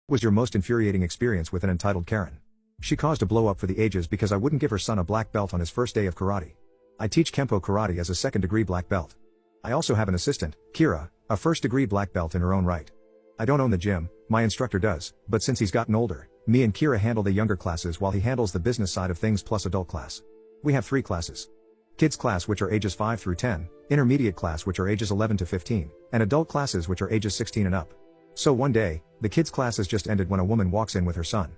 Was your most infuriating experience with an entitled Karen? She caused a blow-up for the ages because I wouldn't give her son a black belt on his first day of karate. I teach Kempo karate as a second-degree black belt. I also have an assistant, Kira, a first-degree black belt in her own right. I don't own the gym, my instructor does, but since he's gotten older, me and Kira handle the younger classes while he handles the business side of things plus adult class. We have 3 classes. Kids class which are ages 5 through 10, intermediate class which are ages 11 to 15, and adult classes which are ages 16 and up. So one day, the kids classes just ended when a woman walks in with her son.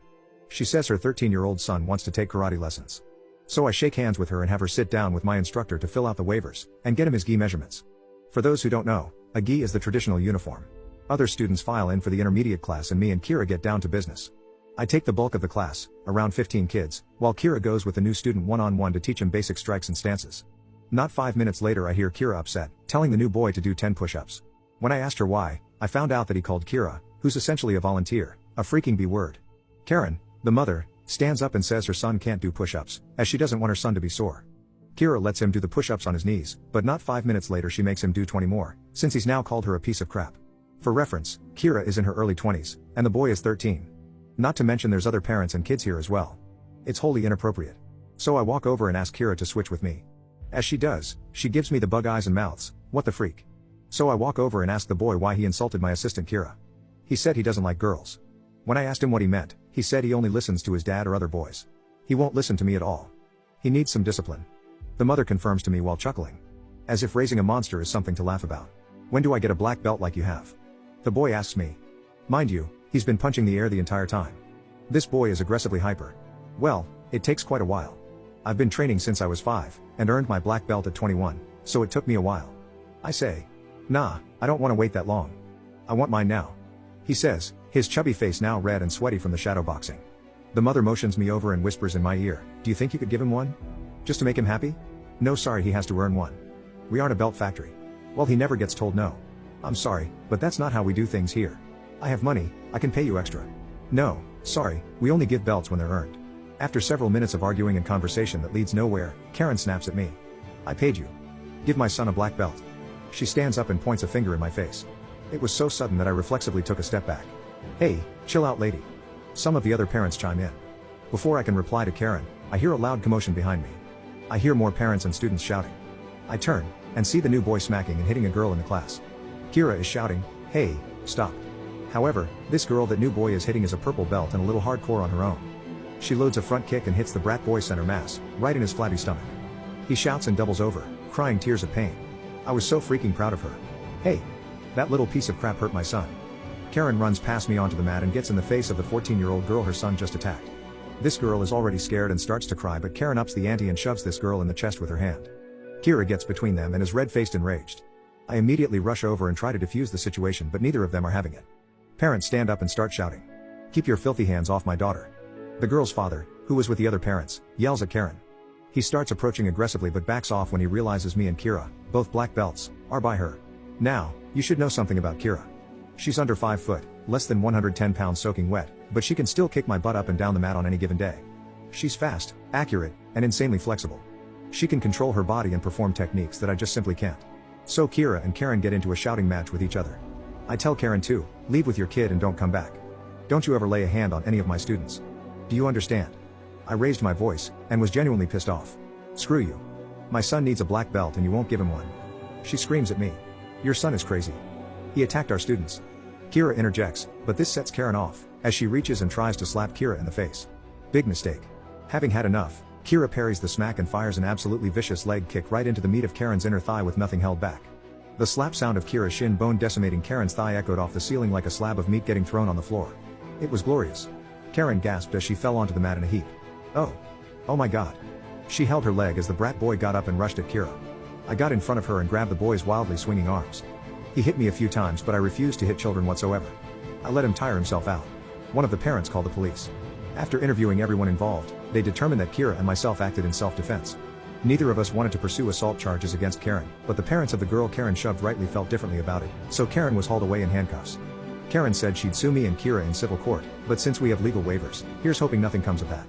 She says her 13-year-old son wants to take karate lessons. So I shake hands with her and have her sit down with my instructor to fill out the waivers, and get him his gi measurements. For those who don't know, a gi is the traditional uniform. Other students file in for the intermediate class and me and Kira get down to business. I take the bulk of the class, around 15 kids, while Kira goes with the new student one-on-one to teach him basic strikes and stances. Not 5 minutes later I hear Kira upset, telling the new boy to do 10 push-ups. When I asked her why, I found out that he called Kira, who's essentially a volunteer, a freaking B-word. Karen, the mother, stands up and says her son can't do push-ups, as she doesn't want her son to be sore. Kira lets him do the push-ups on his knees, but not 5 minutes later she makes him do 20 more, since he's now called her a piece of crap. For reference, Kira is in her early 20s, and the boy is 13. Not to mention there's other parents and kids here as well. It's wholly inappropriate. So I walk over and ask Kira to switch with me. As she does, she gives me the bug eyes and mouths, what the freak. So I walk over and ask the boy why he insulted my assistant Kira. He said he doesn't like girls. When I asked him what he meant, he said he only listens to his dad or other boys. He won't listen to me at all. He needs some discipline. The mother confirms to me while chuckling. As if raising a monster is something to laugh about. When do I get a black belt like you have? The boy asks me. Mind you, he's been punching the air the entire time. This boy is aggressively hyper. Well, it takes quite a while. I've been training since I was 5, and earned my black belt at 21, so it took me a while. I say. Nah, I don't want to wait that long. I want mine now. He says, his chubby face now red and sweaty from the shadow boxing. The mother motions me over and whispers in my ear, do you think you could give him one? Just to make him happy? No, sorry, he has to earn one. We aren't a belt factory. Well, he never gets told no. I'm sorry, but that's not how we do things here. I have money, I can pay you extra. No, sorry, we only give belts when they're earned. After several minutes of arguing and conversation that leads nowhere, Karen snaps at me. I paid you. Give my son a black belt. She stands up and points a finger in my face. It was so sudden that I reflexively took a step back. Hey, chill out lady. Some of the other parents chime in. Before I can reply to Karen, I hear a loud commotion behind me. I hear more parents and students shouting. I turn, and see the new boy smacking and hitting a girl in the class. Kira is shouting, hey, stop. However, this girl that new boy is hitting is a purple belt and a little hardcore on her own. She loads a front kick and hits the brat boy center mass, right in his flabby stomach. He shouts and doubles over, crying tears of pain. I was so freaking proud of her. Hey, that little piece of crap hurt my son. Karen runs past me onto the mat and gets in the face of the 14-year-old girl her son just attacked. This girl is already scared and starts to cry, but Karen ups the ante and shoves this girl in the chest with her hand. Kira gets between them and is red-faced enraged. I immediately rush over and try to defuse the situation, but neither of them are having it. Parents stand up and start shouting. Keep your filthy hands off my daughter. The girl's father, who was with the other parents, yells at Karen. He starts approaching aggressively but backs off when he realizes me and Kira, both black belts, are by her. Now, you should know something about Kira. She's under 5 foot, less than 110 pounds soaking wet, but she can still kick my butt up and down the mat on any given day. She's fast, accurate, and insanely flexible. She can control her body and perform techniques that I just simply can't. So Kira and Karen get into a shouting match with each other. I tell Karen to, leave with your kid and don't come back. Don't you ever lay a hand on any of my students. Do you understand? I raised my voice, and was genuinely pissed off. Screw you. My son needs a black belt and you won't give him one. She screams at me. Your son is crazy. He attacked our students. Kira interjects, but this sets Karen off, as she reaches and tries to slap Kira in the face. Big mistake. Having had enough, Kira parries the smack and fires an absolutely vicious leg kick right into the meat of Karen's inner thigh with nothing held back. The slap sound of Kira's shin bone decimating Karen's thigh echoed off the ceiling like a slab of meat getting thrown on the floor. It was glorious. Karen gasped as she fell onto the mat in a heap. Oh. Oh my god. She held her leg as the brat boy got up and rushed at Kira. I got in front of her and grabbed the boy's wildly swinging arms. He hit me a few times, but I refused to hit children whatsoever. I let him tire himself out. One of the parents called the police. After interviewing everyone involved, they determined that Kira and myself acted in self-defense. Neither of us wanted to pursue assault charges against Karen, but the parents of the girl Karen shoved rightly felt differently about it, so Karen was hauled away in handcuffs. Karen said she'd sue me and Kira in civil court, but since we have legal waivers, here's hoping nothing comes of that.